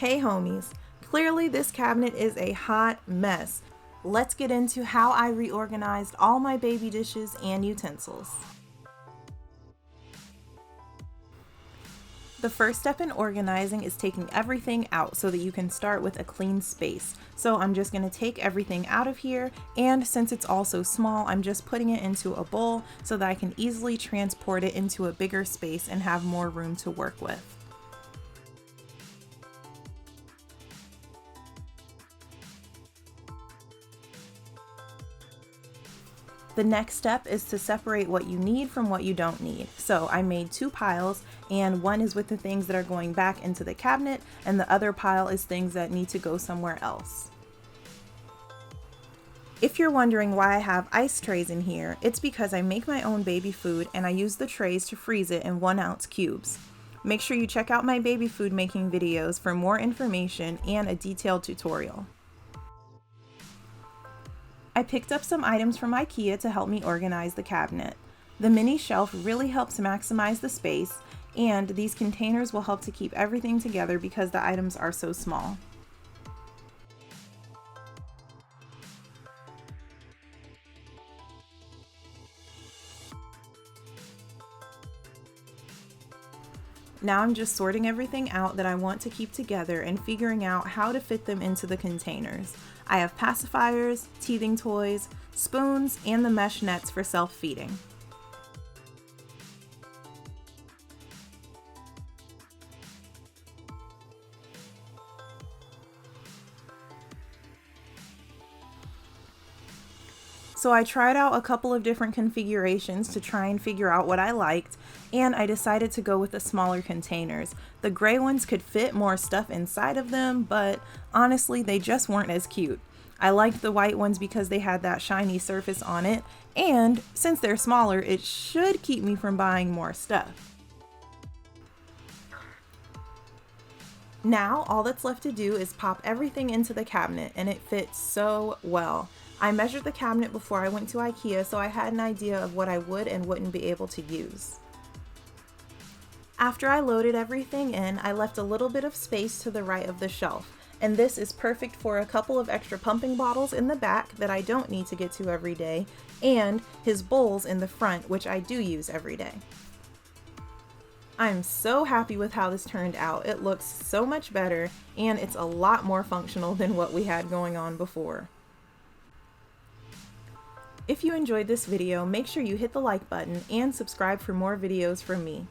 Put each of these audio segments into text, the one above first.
Hey homies, clearly this cabinet is a hot mess. Let's get into how I reorganized all my baby dishes and utensils. The first step in organizing is taking everything out so that you can start with a clean space. So I'm just going to take everything out of here, and since it's also small, I'm just putting it into a bowl so that I can easily transport it into a bigger space and have more room to work with. The next step is to separate what you need from what you don't need. So I made two piles, and one is with the things that are going back into the cabinet, and the other pile is things that need to go somewhere else. If you're wondering why I have ice trays in here, it's because I make my own baby food and I use the trays to freeze it in 1 ounce cubes. Make sure you check out my baby food making videos for more information and a detailed tutorial. I picked up some items from IKEA to help me organize the cabinet. The mini shelf really helps maximize the space, and these containers will help to keep everything together because the items are so small. Now I'm just sorting everything out that I want to keep together and figuring out how to fit them into the containers. I have pacifiers, teething toys, spoons, and the mesh nets for self-feeding. So I tried out a couple of different configurations to try and figure out what I liked, and I decided to go with the smaller containers. The gray ones could fit more stuff inside of them, but honestly they just weren't as cute. I liked the white ones because they had that shiny surface on it, and since they're smaller, it should keep me from buying more stuff. Now all that's left to do is pop everything into the cabinet, and it fits so well. I measured the cabinet before I went to IKEA, so I had an idea of what I would and wouldn't be able to use. After I loaded everything in, I left a little bit of space to the right of the shelf, and this is perfect for a couple of extra pumping bottles in the back that I don't need to get to every day, and his bowls in the front, which I do use every day. I'm so happy with how this turned out. It looks so much better, and it's a lot more functional than what we had going on before. If you enjoyed this video, make sure you hit the like button and subscribe for more videos from me.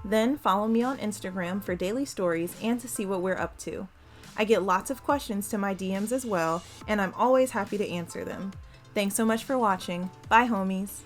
Then follow me on Instagram for daily stories and to see what we're up to. I get lots of questions to my DMs as well, and I'm always happy to answer them. Thanks so much for watching. Bye homies!